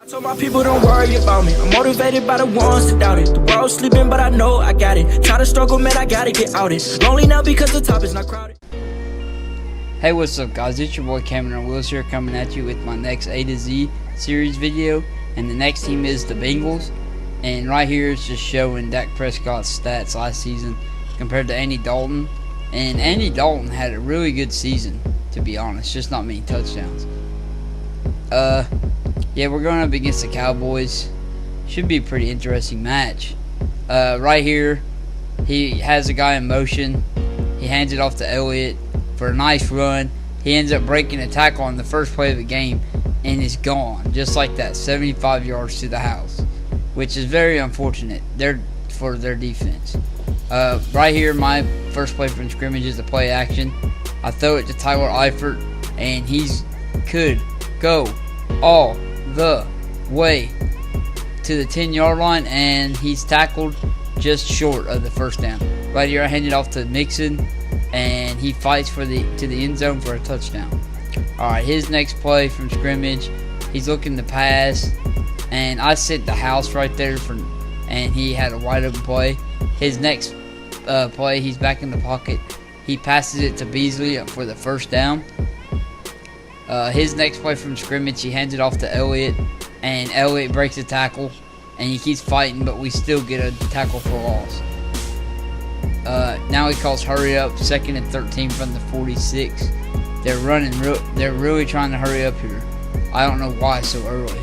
I told my people don't worry about me. I'm motivated by the ones that doubt it. The world's sleeping, but I know I got it. Try to struggle, man, I gotta get out it. Lonely now because the top is not crowded. Hey, what's up, guys? It's your boy Cameron Wills here, coming at you with my next A to Z series video. And the next team is the Bengals. And right here it's just showing Dak Prescott's stats last season compared to Andy Dalton. And Andy Dalton had a really good season, to be honest, just not many touchdowns. Yeah, we're going up against the Cowboys. Should be a pretty interesting match. Right here, he has a guy in motion. He hands it off to Elliott for a nice run. He ends up breaking a tackle on the first play of the game and is gone, just like that, 75 yards to the house, which is very unfortunate for their defense. Right here, my first play from scrimmage is a play action. I throw it to Tyler Eifert, and he's could go all the way to the 10-yard line, and he's tackled just short of the first down. Right here, I hand it off to Mixon, and he fights to the end zone for a touchdown. Alright, his next play from scrimmage, he's looking to pass, and I sent the house right there, and he had a wide open play. His next play, he's back in the pocket. He passes it to Beasley for the first down. His next play from scrimmage, he hands it off to Elliott, and Elliott breaks a tackle, and he keeps fighting, but we still get a tackle for loss. Now he calls hurry up, 2nd and 13 from the 46. They're running, they're really trying to hurry up here. I don't know why so early.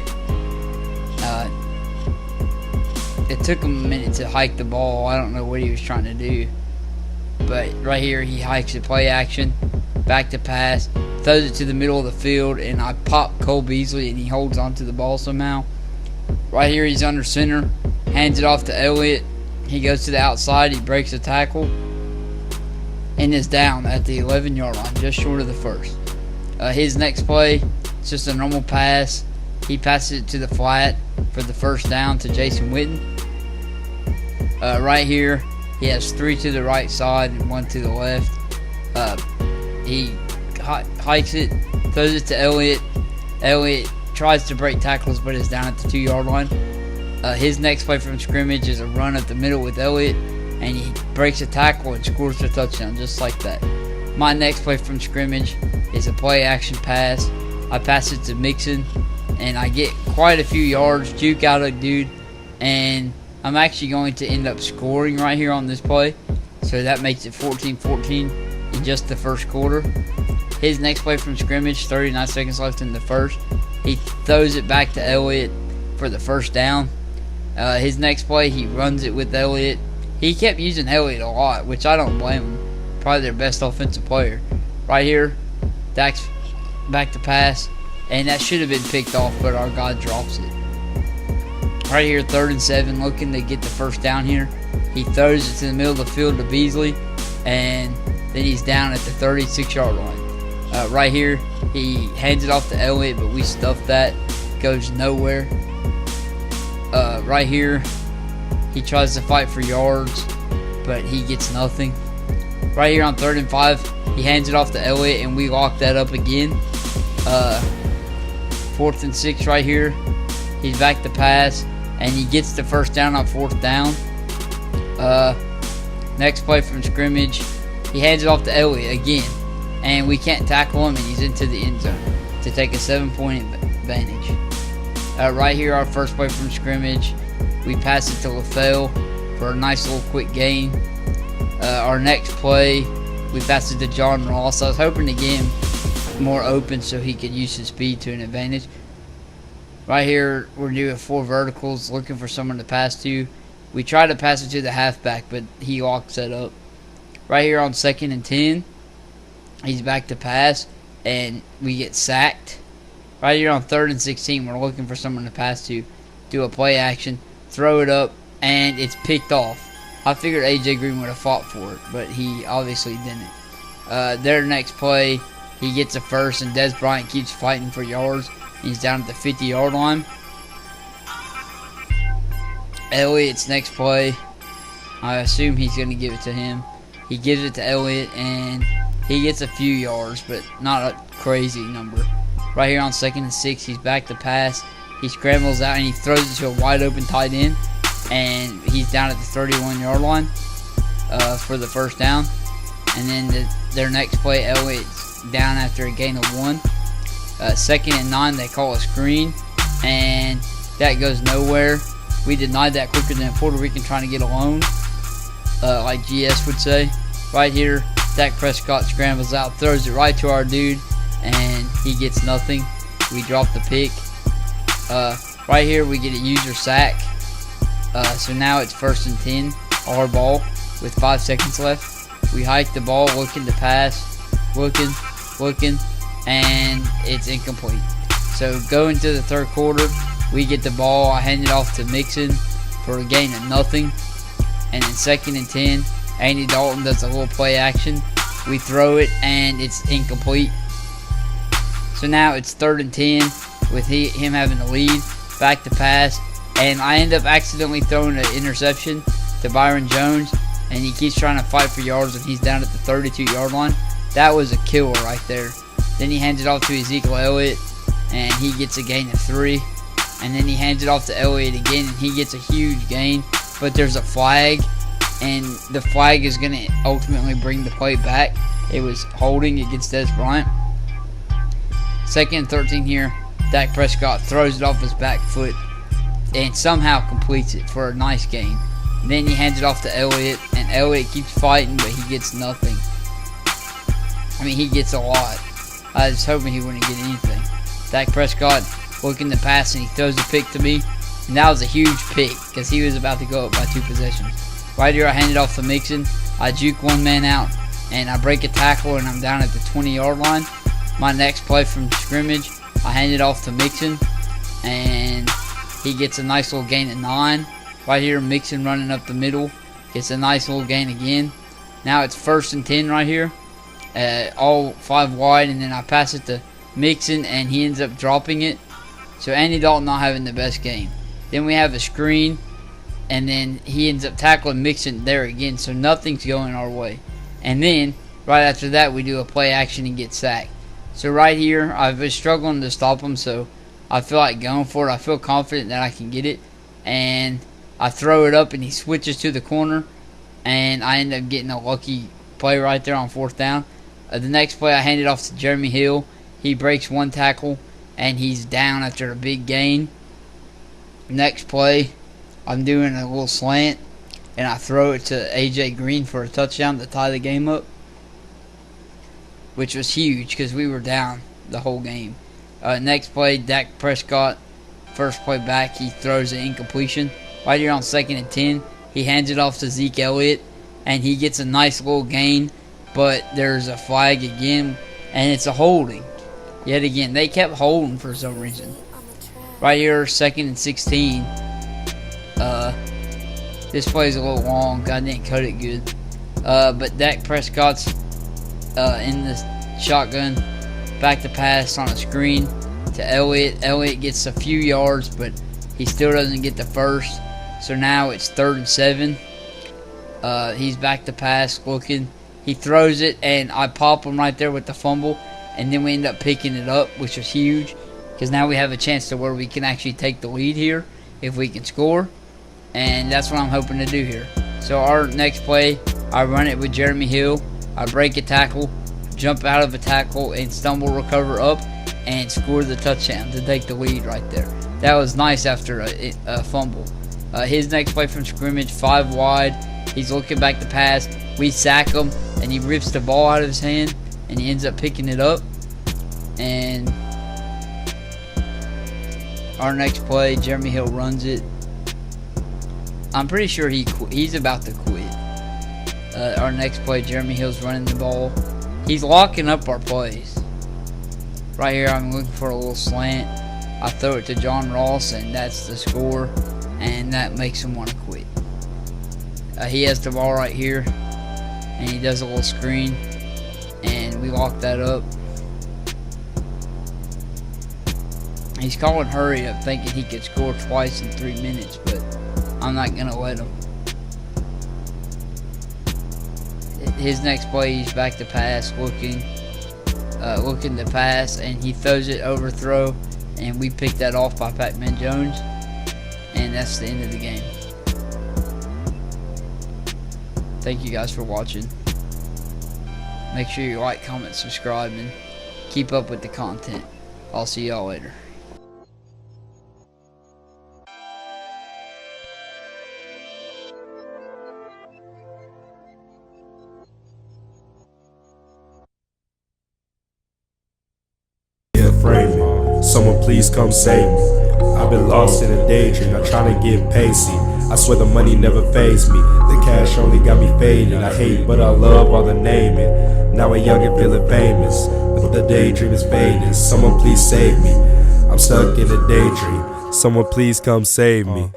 It took him a minute to hike the ball. I don't know what he was trying to do. But right here, he hikes the play action, back to pass, throws it to the middle of the field, and I pop Cole Beasley, and he holds onto the ball somehow. Right here, he's under center, hands it off to Elliott. He goes to the outside, he breaks a tackle, and is down at the 11-yard line, just short of the first. His next play, it's just a normal pass. He passes it to the flat for the first down to Jason Witten. Right here, he has 3 to the right side and 1 to the left. He hikes it, throws it to Elliott. Elliott tries to break tackles, but is down at the 2-yard line. His next play from scrimmage is a run up the middle with Elliott, and he breaks a tackle and scores a touchdown, just like that. My next play from scrimmage is a play action pass. I pass it to Mixon, and I get quite a few yards, juke out a dude, and I'm actually going to end up scoring right here on this play. So that makes it 14-14 in just the first quarter. His next play from scrimmage, 39 seconds left in the first. He throws it back to Elliott for the first down. His next play, he runs it with Elliott. He kept using Elliott a lot, which I don't blame him. Probably their best offensive player. Right here, Dak's back to pass, and that should have been picked off, but our guy drops it. Right here, 3rd and 7, looking to get the first down here. He throws it to the middle of the field to Beasley, and then he's down at the 36-yard line. Right here, he hands it off to Elliott, but we stuffed that. Goes nowhere. Right here, he tries to fight for yards, but he gets nothing. Right here on 3rd and 5, he hands it off to Elliott, and we lock that up again. 4th and 6 right here. He's back to pass, and he gets the first down on 4th down. Next play from scrimmage, he hands it off to Elliott again, and we can't tackle him, and he's into the end zone to take a 7-point advantage. Right here, our first play from scrimmage, we pass it to LaFell for a nice little quick gain. Our next play, we pass it to John Ross. I was hoping to get him more open so he could use his speed to an advantage. Right here, we're doing 4 verticals, looking for someone to pass to. We try to pass it to the halfback, but he locks that up. Right here on 2nd and 10, he's back to pass, and we get sacked. Right here on 3rd and 16, we're looking for someone to pass to. Do a play action, throw it up, and it's picked off. I figured A.J. Green would have fought for it, but he obviously didn't. Their next play, he gets a first, and Des Bryant keeps fighting for yards. He's down at the 50-yard line. Elliott's next play, I assume he's going to give it to him. He gives it to Elliott, and he gets a few yards, but not a crazy number. Right here on 2nd and 6, he's back to pass. He scrambles out and he throws it to a wide open tight end, and he's down at the 31-yard line for the first down. And then their next play, Elliott's down after a gain of 1. 2nd and 9, they call a screen, and that goes nowhere. We denied that quicker than a Puerto Rican trying to get a loan, like GS would say. Right here, Dak Prescott scrambles out, throws it right to our dude, and he gets nothing. We drop the pick. Right here, we get a user sack. So now it's 1st and 10, our ball, with 5 seconds left. We hike the ball, looking to pass, looking, and it's incomplete. So going to the 3rd quarter, we get the ball. I hand it off to Mixon for a gain of nothing. And then 2nd and 10, Andy Dalton does a little play action. We throw it, and it's incomplete. So now it's 3rd and 10 with him having the lead. Back to pass, and I end up accidentally throwing an interception to Byron Jones, and he keeps trying to fight for yards, and he's down at the 32-yard line. That was a killer right there. Then he hands it off to Ezekiel Elliott, and he gets a gain of 3. And then he hands it off to Elliott again, and he gets a huge gain. But there's a flag, and the flag is going to ultimately bring the play back. It was holding against Des Bryant. 2nd and 13 here. Dak Prescott throws it off his back foot and somehow completes it for a nice gain. Then he hands it off to Elliott, and Elliott keeps fighting, but he gets nothing. I mean, he gets a lot. I was hoping he wouldn't get anything. Dak Prescott looking to pass, and he throws a pick to me. And that was a huge pick because he was about to go up by 2 possessions. Right here, I hand it off to Mixon. I juke one man out, and I break a tackle, and I'm down at the 20-yard line. My next play from scrimmage, I hand it off to Mixon, and he gets a nice little gain of 9. Right here, Mixon running up the middle, gets a nice little gain again. Now it's 1st and 10 right here, all 5 wide, and then I pass it to Mixon, and he ends up dropping it. So Andy Dalton not having the best game. Then we have a screen, and then he ends up tackling Mixon there again, so nothing's going our way. And then, right after that, we do a play action and get sacked. So right here, I've been struggling to stop him, so I feel like going for it. I feel confident that I can get it, and I throw it up, and he switches to the corner, and I end up getting a lucky play right there on 4th down. The next play, I hand it off to Jeremy Hill. He breaks 1 tackle, and he's down after a big gain. Next play, I'm doing a little slant, and I throw it to AJ Green for a touchdown to tie the game up, which was huge because we were down the whole game. Next play, Dak Prescott, first play back, he throws an incompletion. Right here on 2nd and 10, he hands it off to Zeke Elliott, and he gets a nice little gain, but there's a flag again, and it's a holding. Yet again, they kept holding for some reason. Right here, 2nd and 16. This play's a little long. I didn't cut it good. But Dak Prescott's in the shotgun. Back to pass on a screen to Elliott. Elliott gets a few yards, but he still doesn't get the first. So now it's 3rd and 7. He's back to pass, looking. He throws it, and I pop him right there with the fumble. And then we end up picking it up, which was huge. Because now we have a chance to where we can actually take the lead here if we can score. And that's what I'm hoping to do here. So our next play, I run it with Jeremy Hill. I break a tackle, jump out of a tackle, and stumble recover up and score the touchdown to take the lead right there. That was nice after a fumble. His next play from scrimmage, 5 wide. He's looking back to pass. We sack him, and he rips the ball out of his hand, and he ends up picking it up. And our next play, Jeremy Hill runs it. I'm pretty sure he's about to quit. Our next play, Jeremy Hill's running the ball. He's locking up our plays. Right here, I'm looking for a little slant. I throw it to John Ross, and that's the score. And that makes him want to quit. He has the ball right here, and he does a little screen, and we lock that up. He's calling hurry up, thinking he could score twice in 3 minutes, but I'm not going to let him. His next play, he's back to pass, looking to pass, and he throws it overthrow, and we picked that off by Pac-Man Jones, and that's the end of the game. Thank you guys for watching. Make sure you like, comment, subscribe, and keep up with the content. I'll see y'all later. Frame me. Someone please come save me. I've been lost in a daydream, I'm trying to get paid. See, I swear the money never fazed me. The cash only got me fading. I hate, but I love all the naming. Now a youngin' feeling famous, but the daydream is fading. Someone please save me. I'm stuck in a daydream. Someone please come save me.